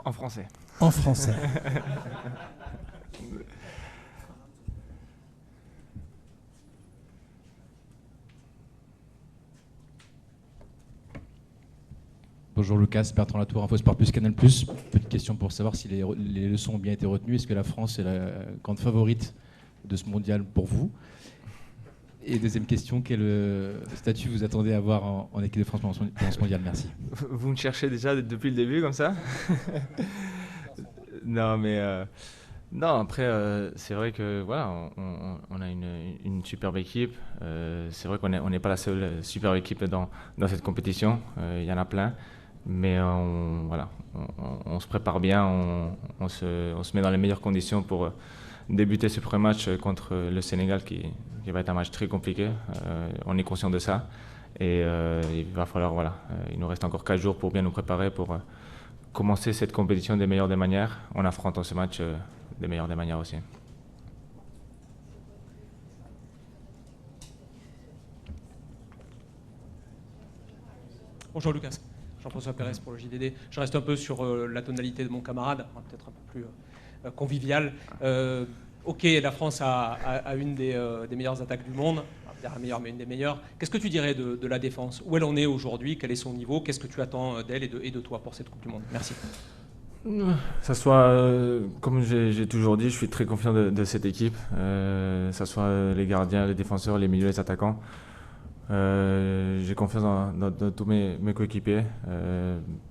En français. En français. Bonjour Lucas, Bertrand Latour, InfoSport Plus, Canal+. Petite question pour savoir si les leçons ont bien été retenues. Est-ce que la France est la grande favorite de ce mondial pour vous? Et deuxième question, quel statut vous attendez à avoir en équipe de France pendant ce mondial? Merci. Vous me cherchez déjà depuis le début comme ça? Non, mais non. Après, c'est vrai que voilà, on a une superbe équipe. C'est vrai qu'on n'est pas la seule superbe équipe dans cette compétition. Il y en a plein, mais voilà, on se prépare bien, on se met dans les meilleures conditions pour débuter ce premier match contre le Sénégal qui va être un match très compliqué. On est conscient de ça et il va falloir, voilà, il nous reste encore 4 jours pour bien nous préparer pour commencer cette compétition des meilleures des manières en affrontant ce match des meilleures des manières aussi. Bonjour Lucas, Jean-François Pérez pour le JDD. Je reste un peu sur la tonalité de mon camarade, peut-être un peu plus convivial. Ok, la France a une des meilleures attaques du monde, pas la meilleure mais une des meilleures. Qu'est-ce que tu dirais de la défense? Où elle en est aujourd'hui? Quel est son niveau? Qu'est-ce que tu attends d'elle et de toi pour cette Coupe du Monde? Merci. Ça soit, comme j'ai toujours dit, je suis très confiant de cette équipe. Ça soit les gardiens, les défenseurs, les milieux, les attaquants. J'ai confiance dans tous mes coéquipiers.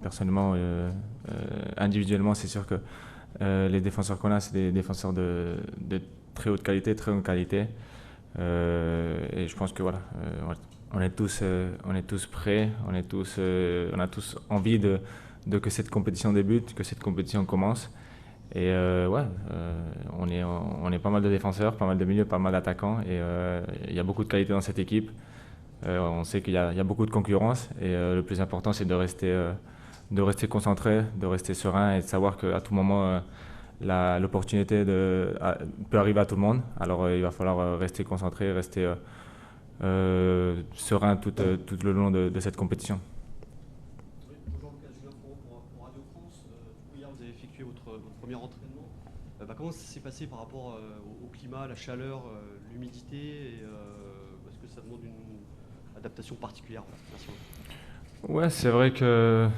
Personnellement, individuellement, c'est sûr que les défenseurs qu'on a, c'est des défenseurs de très haute qualité, très bonne qualité. Et je pense que voilà, on est tous prêts, on a tous envie de que cette compétition débute, que cette compétition commence. Et ouais, on est pas mal de défenseurs, pas mal de milieux, pas mal d'attaquants. Et il y a beaucoup de qualité dans cette équipe. On sait qu'il y a beaucoup de concurrence. Et le plus important, c'est de rester concentré, de rester serein et de savoir qu'à tout moment, l'opportunité peut arriver à tout le monde. Alors il va falloir rester concentré, rester serein tout le long de cette compétition. Bonjour Lucas, Julien Fourreau pour Radio France. Hier, vous avez effectué votre premier entraînement. Comment ça s'est passé par rapport au climat, la chaleur, l'humidité est-ce que ça demande une adaptation particulière? Merci. Ouais, c'est vrai que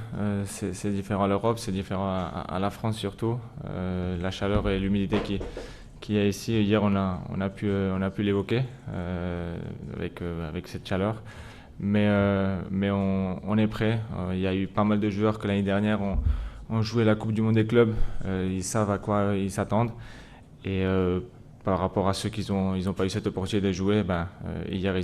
c'est différent à l'Europe, c'est différent à la France surtout. La chaleur et l'humidité qu'il y a ici, hier on a pu l'évoquer avec cette chaleur. Mais on est prêt. Il y a eu pas mal de joueurs que l'année dernière ont joué la Coupe du Monde des clubs. Ils savent à quoi ils s'attendent. Et par rapport à ceux qui n'ont pas eu cette opportunité de jouer, hier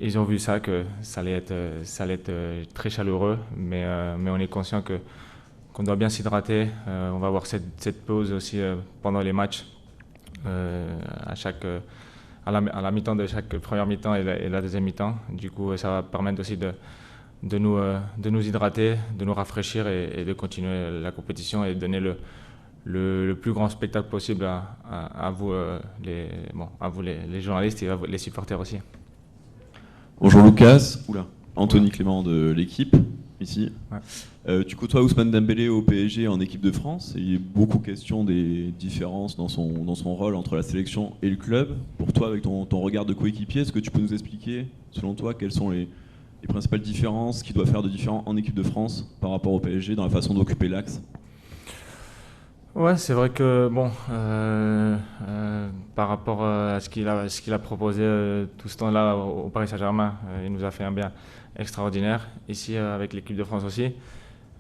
ils ont vu ça, que ça allait être très chaleureux. Mais on est conscient qu'on doit bien s'hydrater. On va avoir cette pause aussi pendant les matchs. À la mi-temps de chaque première mi-temps et la deuxième mi-temps. Du coup, ça va permettre aussi de nous hydrater, de nous rafraîchir et de continuer la compétition et de donner le plus grand spectacle possible à vous, les journalistes et à vous, les supporters aussi. Bonjour Lucas, Anthony Clément de l'équipe, ici. Ouais. Tu côtoies Ousmane Dembélé au PSG en équipe de France et il y a beaucoup question des différences dans son rôle entre la sélection et le club. Pour toi, avec ton regard de coéquipier, est-ce que tu peux nous expliquer, selon toi, quelles sont les principales différences qu'il doit faire de différent en équipe de France par rapport au PSG dans la façon d'occuper l'axe? Ouais, c'est vrai que bon, par rapport à ce qu'il a proposé tout ce temps-là au Paris Saint-Germain, il nous a fait un bien extraordinaire. Ici, avec l'équipe de France aussi,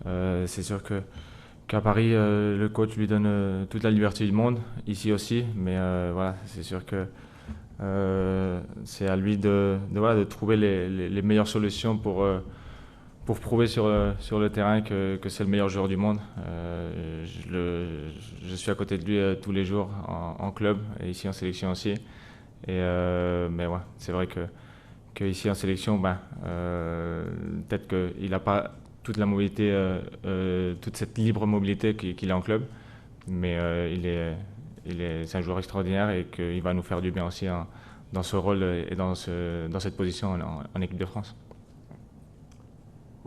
c'est sûr qu'à Paris, le coach lui donne toute la liberté du monde. Ici aussi, mais voilà, c'est sûr que c'est à lui de trouver les meilleures solutions pour prouver sur le terrain que c'est le meilleur joueur du monde. Je suis à côté de lui tous les jours en club et ici en sélection aussi. Mais ouais, c'est vrai que ici en sélection, peut-être qu'il n'a pas toute la mobilité, toute cette libre mobilité qu'il a en club, mais c'est un joueur extraordinaire et qu'il va nous faire du bien aussi dans ce rôle et dans cette position en équipe de France.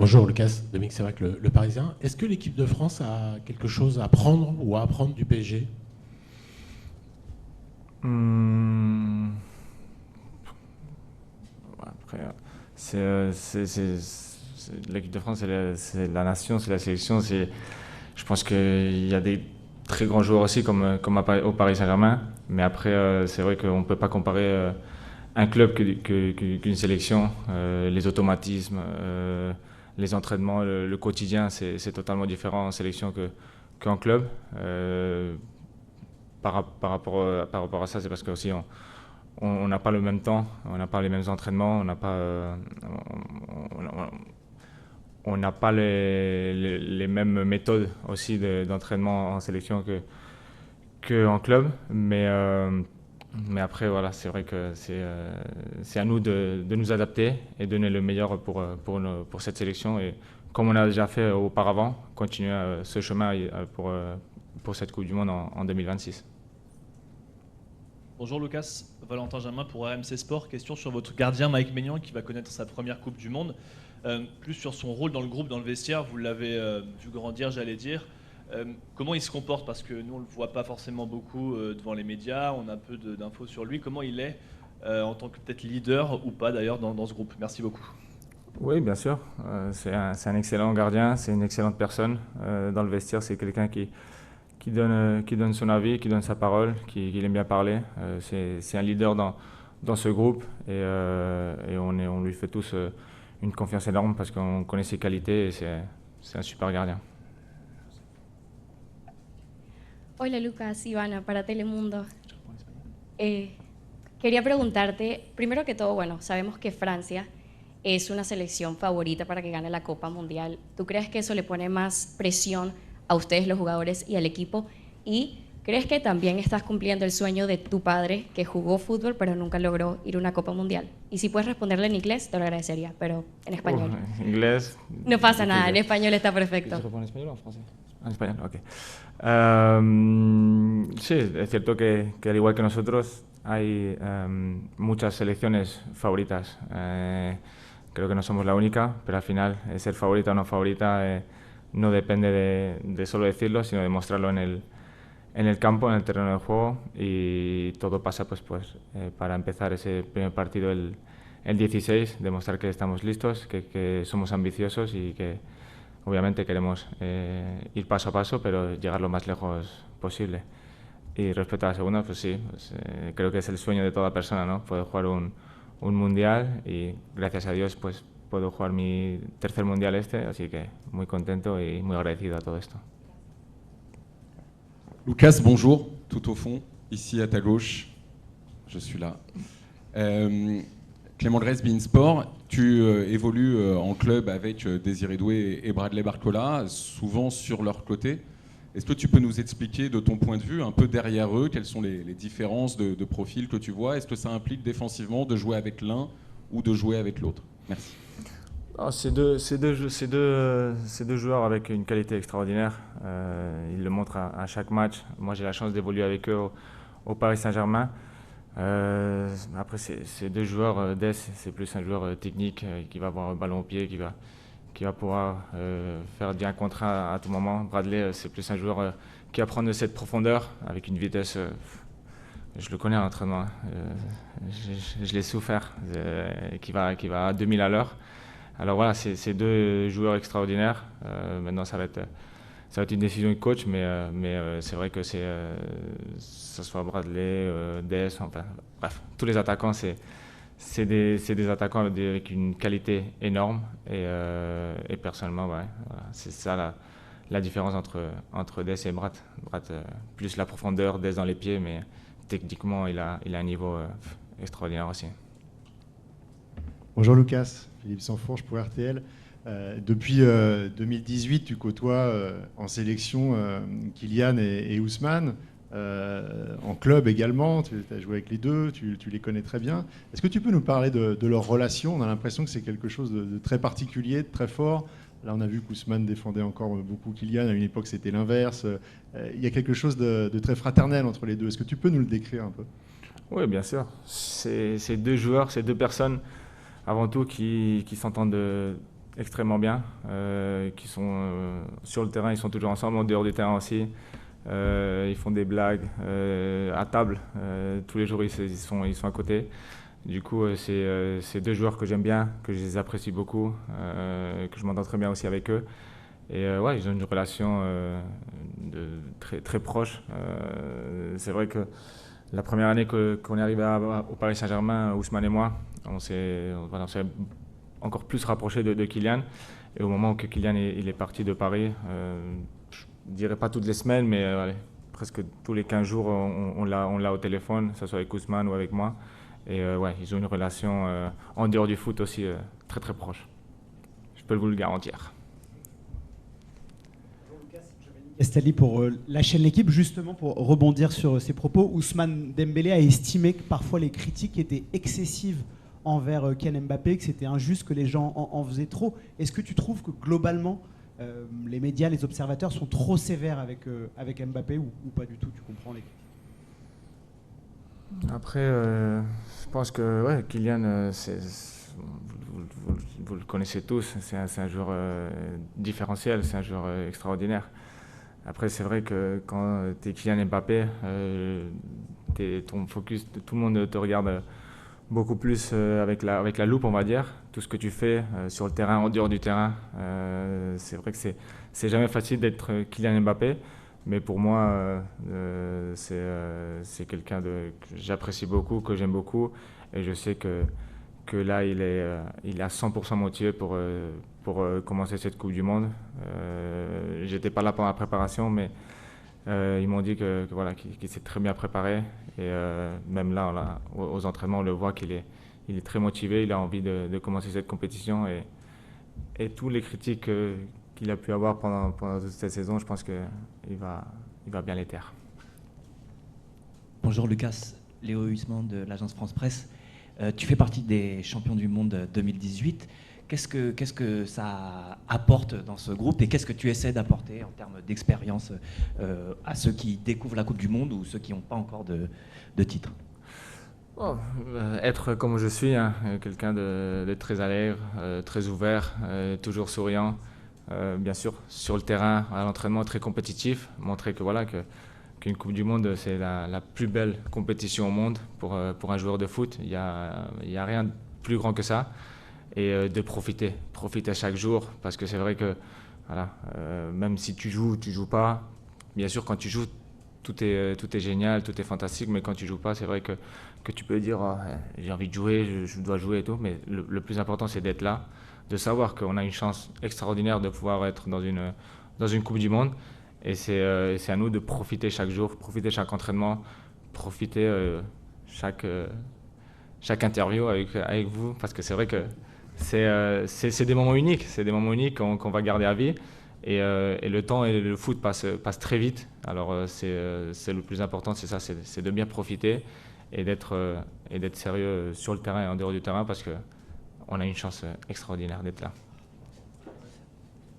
Bonjour Lucas, Dominique Sévrac, le Parisien. Est-ce que l'équipe de France a quelque chose à prendre ou à apprendre du PSG? Après, l'équipe de France, c'est la nation, c'est la sélection. Je pense qu'il y a des très grands joueurs aussi, comme au Paris Saint-Germain. Mais après, c'est vrai qu'on ne peut pas comparer un club qu'une sélection. Les automatismes, les entraînements, le quotidien, c'est totalement différent en sélection qu'en club. Par rapport à ça, c'est parce que aussi on n'a pas le même temps, on n'a pas les mêmes entraînements, on n'a pas les mêmes méthodes aussi d'entraînement en sélection qu'en club. Mais après, voilà, c'est vrai que c'est à nous de nous adapter et donner le meilleur pour cette sélection. Et comme on a déjà fait auparavant, continuer ce chemin pour cette Coupe du Monde en 2026. Bonjour Lucas, Valentin Jamin pour RMC Sport. Question sur votre gardien Mike Maignan qui va connaître sa première Coupe du Monde. Plus sur son rôle dans le groupe, dans le vestiaire, vous l'avez vu grandir, j'allais dire. Comment il se comporte? Parce que nous on ne le voit pas forcément beaucoup devant les médias, on a peu d'infos sur lui. Comment il est en tant que peut-être leader ou pas d'ailleurs dans ce groupe? Merci beaucoup. Oui, bien sûr. C'est un excellent gardien, c'est une excellente personne. Dans le vestiaire, c'est quelqu'un qui donne son avis, qui donne sa parole, qui aime bien parler. C'est un leader dans ce groupe et on lui fait tous une confiance énorme parce qu'on connaît ses qualités et c'est un super gardien. Hola Lucas, Ivana para Telemundo. Quería preguntarte, primero que todo, bueno, sabemos que Francia es una selección favorita para que gane la Copa Mundial. ¿Tú crees que eso le pone más presión a ustedes los jugadores y al equipo? ¿Y crees que también estás cumpliendo el sueño de tu padre que jugó fútbol pero nunca logró ir a una Copa Mundial? Y si puedes responderle en inglés, te lo agradecería, pero en español. Inglés. No pasa nada, en español está perfecto. ¿Se en español o en francés? En español, ok. Sí, es cierto que al igual que nosotros hay muchas selecciones favoritas. Creo que no somos la única, pero al final ser favorita o no favorita no depende de solo decirlo, sino de mostrarlo en el campo, en el terreno de juego, y todo pasa pues para empezar ese primer partido el 16, demostrar que estamos listos, que somos ambiciosos y que obviamente queremos ir paso a paso, pero llegar lo más lejos posible. Y respecto a la segunda, pues sí, creo que es el sueño de toda persona, ¿no? Poder jugar un mundial y gracias a Dios pues puedo jugar mi tercer mundial así que muy contento y muy agradecido a todo esto. Lucas, bonjour, tout au fond, ici à ta gauche, je suis là. Clément Dresse, beIN Sport, tu évolues en club avec Désiré Doué et Bradley Barcola, souvent sur leur côté. Est-ce que tu peux nous expliquer de ton point de vue, un peu derrière eux, quelles sont les différences de profil que tu vois? Est-ce que ça implique défensivement de jouer avec l'un ou de jouer avec l'autre? Merci. C'est deux joueurs avec une qualité extraordinaire. Ils le montrent à chaque match. Moi, j'ai la chance d'évoluer avec eux au Paris Saint-Germain. Après, c'est deux joueurs. Dess, c'est plus un joueur technique qui va avoir un ballon au pied, qui va pouvoir faire bien contre à tout moment. Bradley, c'est plus un joueur qui va prendre de cette profondeur avec une vitesse. Je le connais en entraînement. Je l'ai souffert. Qui va à 2000 à l'heure. Alors voilà, c'est deux joueurs extraordinaires. Maintenant, ça va être une décision du coach, mais c'est vrai que ce soit Bradley, Dess, enfin, bref, tous les attaquants, c'est des attaquants avec une qualité énorme. Et personnellement, ouais, voilà, c'est ça la différence entre Dess et Brad. Brad, plus la profondeur, Dess dans les pieds, mais techniquement, il a un niveau extraordinaire aussi. Bonjour Lucas, Philippe Sansfourche pour RTL. Depuis 2018, tu côtoies en sélection Kylian et Ousmane, en club également, tu as joué avec les deux, tu les connais très bien. Est-ce que tu peux nous parler de leur relation? On a l'impression que c'est quelque chose de très particulier, de très fort. Là, on a vu qu'Ousmane défendait encore beaucoup Kylian, à une époque c'était l'inverse. Il y a quelque chose de très fraternel entre les deux. Est-ce que tu peux nous le décrire un peu? Oui, bien sûr. C'est deux joueurs, c'est deux personnes avant tout qui s'entendent extrêmement bien, qui sont sur le terrain, ils sont toujours ensemble, en dehors du terrain aussi. Ils font des blagues à table, tous les jours ils sont à côté. Du coup, c'est deux joueurs que j'aime bien, que je les apprécie beaucoup, que je m'entends très bien aussi avec eux. Et ouais, ils ont une relation très, très proche. C'est vrai que la première année qu'on est arrivé au Paris Saint-Germain, Ousmane et moi, on s'est encore plus rapprochés de Kylian. Et au moment où Kylian il est parti de Paris, je ne dirais pas toutes les semaines, mais allez, presque tous les 15 jours, on l'a au téléphone, que ce soit avec Ousmane ou avec moi. Et ouais, ils ont une relation en dehors du foot aussi très très proche. Je peux vous le garantir. Castelli pour la chaîne L'équipe, justement pour rebondir sur ces propos. Ousmane Dembélé a estimé que parfois les critiques étaient excessives envers Kylian Mbappé, que c'était injuste, que les gens en faisaient trop. Est-ce que tu trouves que globalement les médias, les observateurs sont trop sévères avec Mbappé ou pas du tout? Tu comprends les critiques? Après, je pense que ouais, Kylian, vous le connaissez tous, c'est un joueur différentiel, c'est un joueur extraordinaire. Après, c'est vrai que quand tu es Kylian Mbappé, ton focus, tout le monde te regarde beaucoup plus avec la loupe, on va dire. Tout ce que tu fais sur le terrain, en dehors du terrain, c'est vrai que c'est jamais facile d'être Kylian Mbappé. Mais pour moi, c'est quelqu'un que j'apprécie beaucoup, que j'aime beaucoup. Et je sais que là, il est à 100% motivé pour commencer cette Coupe du Monde. J'étais pas là pendant la préparation, mais ils m'ont dit voilà, qu'il s'est très bien préparé. Et même là, aux entraînements, on le voit qu'il est très motivé. Il a envie de commencer cette compétition. Et tous les critiques qu'il a pu avoir pendant toute cette saison, je pense qu'il va bien les taire. Bonjour Lucas, Léo Huisman de l'agence France Presse. Tu fais partie des champions du monde 2018. Qu'est-ce que ça apporte dans ce groupe et qu'est-ce que tu essaies d'apporter en termes d'expérience à ceux qui découvrent la Coupe du Monde ou ceux qui n'ont pas encore de titre? Être comme je suis, hein, quelqu'un de très alegre, très ouvert, toujours souriant. Bien sûr, sur le terrain, à l'entraînement, très compétitif, montrer que voilà qu'une Coupe du Monde, c'est la plus belle compétition au monde pour un joueur de foot. Il y a rien de plus grand que ça. Et de profiter à chaque jour, parce que c'est vrai que voilà, même si tu joues pas, bien sûr quand tu joues, tout est génial, tout est fantastique, mais quand tu joues pas, c'est vrai que tu peux dire oh, j'ai envie de jouer, je dois jouer et tout, mais le plus important c'est d'être là, de savoir qu'on a une chance extraordinaire de pouvoir être dans une Coupe du Monde. Et c'est à nous de profiter chaque jour, profiter chaque entraînement, profiter chaque interview avec vous, parce que c'est vrai que c'est des moments uniques, qu'on va garder à vie. Et le temps et le foot passent très vite. Alors c'est le plus important, c'est ça, c'est de bien profiter et d'être sérieux sur le terrain et en dehors du terrain, parce que on a une chance extraordinaire d'être là.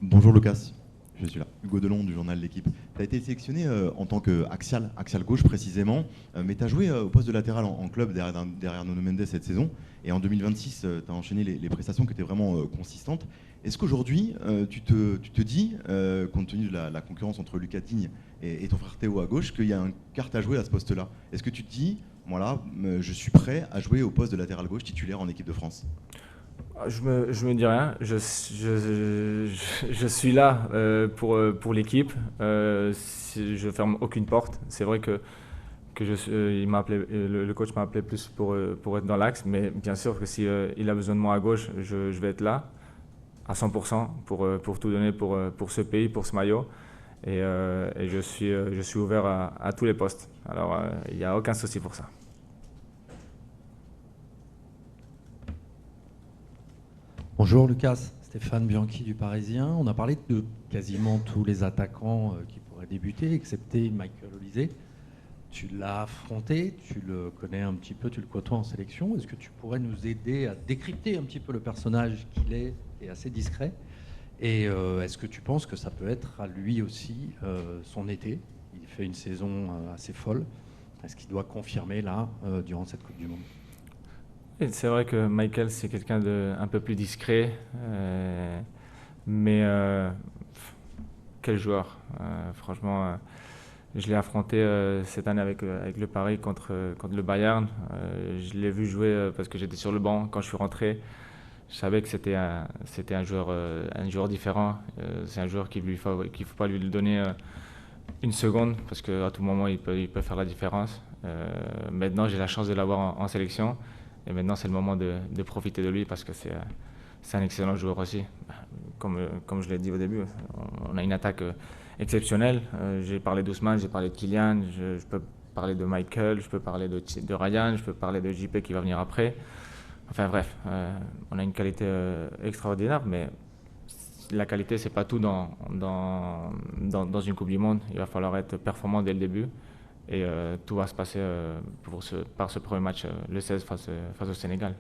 Bonjour Lucas, je suis là. Hugo Delon du journal L'Équipe. Tu as été sélectionné en tant qu'axial gauche précisément, mais tu as joué au poste de latéral en club derrière Nuno Mendes cette saison. Et en 2026, tu as enchaîné les prestations qui étaient vraiment consistantes. Est-ce qu'aujourd'hui, tu te dis, compte tenu de la concurrence entre Lucas Digne et ton frère Théo à gauche, qu'il y a une carte à jouer à ce poste-là? Est-ce que tu te dis, voilà, je suis prêt à jouer au poste de latéral gauche titulaire en équipe de France? Je me dis rien, je suis là pour l'équipe, je ferme aucune porte. C'est vrai que le coach m'a appelé plus pour être dans l'axe, mais bien sûr que si il a besoin de moi à gauche, je vais être là à 100% pour tout donner pour ce pays, pour ce maillot. Et je suis ouvert à tous les postes. Alors il n'y a aucun souci pour ça. Bonjour Lucas, Stéphane Bianchi du Parisien. On a parlé de quasiment tous les attaquants qui pourraient débuter, excepté Michael Olise. Tu l'as affronté, tu le connais un petit peu, tu le côtoies en sélection. Est-ce que tu pourrais nous aider à décrypter un petit peu le personnage qu'il est assez discret? Et est-ce que tu penses que ça peut être à lui aussi son été? Il fait une saison assez folle. Est-ce qu'il doit confirmer là, durant cette Coupe du Monde? Et c'est vrai que Michael, c'est quelqu'un d'un peu plus discret, mais quel joueur. Franchement, je l'ai affronté cette année avec le Paris contre le Bayern. Je l'ai vu jouer parce que j'étais sur le banc quand je suis rentré. Je savais que c'était un joueur différent. C'est un joueur qu'il ne faut pas lui donner une seconde parce qu'à tout moment, il peut faire la différence. Maintenant, j'ai la chance de l'avoir en sélection. Et maintenant, c'est le moment de profiter de lui parce que c'est un excellent joueur aussi. Comme je l'ai dit au début, on a une attaque exceptionnelle. J'ai parlé d'Ousmane, j'ai parlé de Kylian, je peux parler de Michael, je peux parler de Ryan, je peux parler de JP qui va venir après. Enfin bref, on a une qualité extraordinaire, mais la qualité, c'est pas tout dans une Coupe du Monde. Il va falloir être performant dès le début. Et tout va se passer par ce premier match, le 16 face au Sénégal.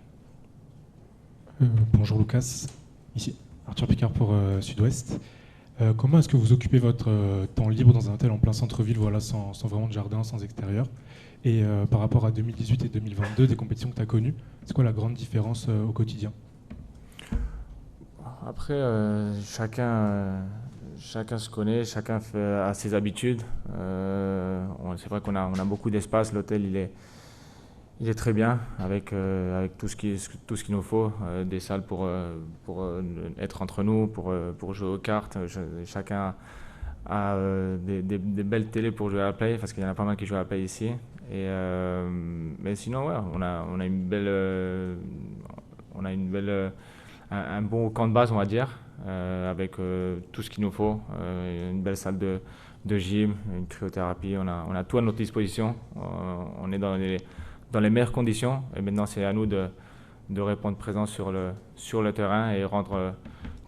Bonjour Lucas, ici Arthur Picard pour Sud-Ouest. Comment est-ce que vous occupez votre temps libre dans un hôtel en plein centre-ville, voilà, sans vraiment de jardin, sans extérieur? Et par rapport à 2018 et 2022, des compétitions que tu as connues, c'est quoi la grande différence au quotidien? Après, chacun se connaît, chacun a ses habitudes. C'est vrai qu'on a beaucoup d'espace. L'hôtel, il est très bien avec tout ce qu'il nous faut, des salles pour être entre nous, pour jouer aux cartes. Chacun a des belles télés pour jouer à la play, parce qu'il y en a pas mal qui jouent à la play ici. Mais sinon, ouais, on a un bon camp de base, on va dire, avec tout ce qu'il nous faut, une belle salle de gym, une cryothérapie, on a tout à notre disposition. On est dans les meilleures conditions, et maintenant c'est à nous de répondre présent sur le terrain et rendre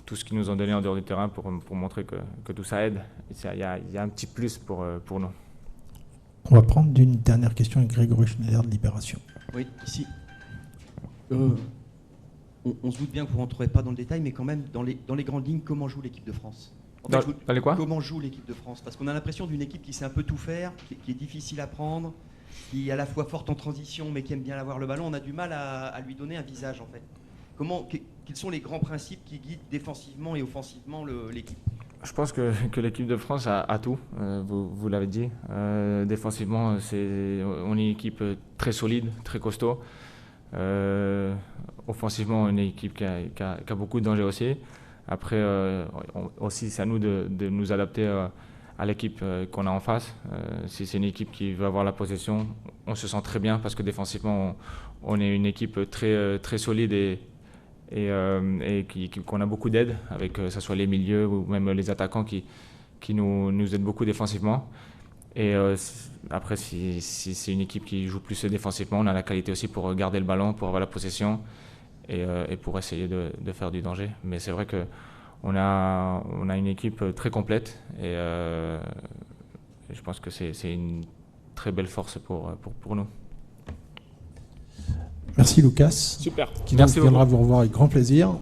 tout ce qu'ils nous ont donné en dehors du terrain pour montrer que tout ça aide. Il y a un petit plus pour nous. On va prendre une dernière question avec Grégory Schneider de Libération. Oui, ici. On se doute bien que vous ne rentrerez pas dans le détail, mais quand même, dans les grandes lignes, comment joue l'équipe de France? Dans les quoi? Comment joue l'équipe de France? Parce qu'on a l'impression d'une équipe qui sait un peu tout faire, qui est difficile à prendre, qui est à la fois forte en transition, mais qui aime bien avoir le ballon. On a du mal à lui donner un visage, en fait. Quels sont les grands principes qui guident défensivement et offensivement l'équipe? Je pense que l'équipe de France a tout, vous l'avez dit. Défensivement, on est une équipe très solide, très costaud. Offensivement, on est une équipe qui a beaucoup de dangers aussi. Après, aussi, c'est à nous de nous adapter à l'équipe qu'on a en face. Si c'est une équipe qui veut avoir la possession, on se sent très bien parce que défensivement, on est une équipe très, très solide et qu'on a beaucoup d'aide, avec que ce soit les milieux ou même les attaquants qui nous aident beaucoup défensivement. Et après, si c'est une équipe qui joue plus défensivement, on a la qualité aussi pour garder le ballon, pour avoir la possession et pour essayer de faire du danger. Mais c'est vrai qu'on a une équipe très complète et je pense que c'est une très belle force pour nous. Merci Lucas. Super. Qui Merci viendra beaucoup. vous revoir avec grand plaisir.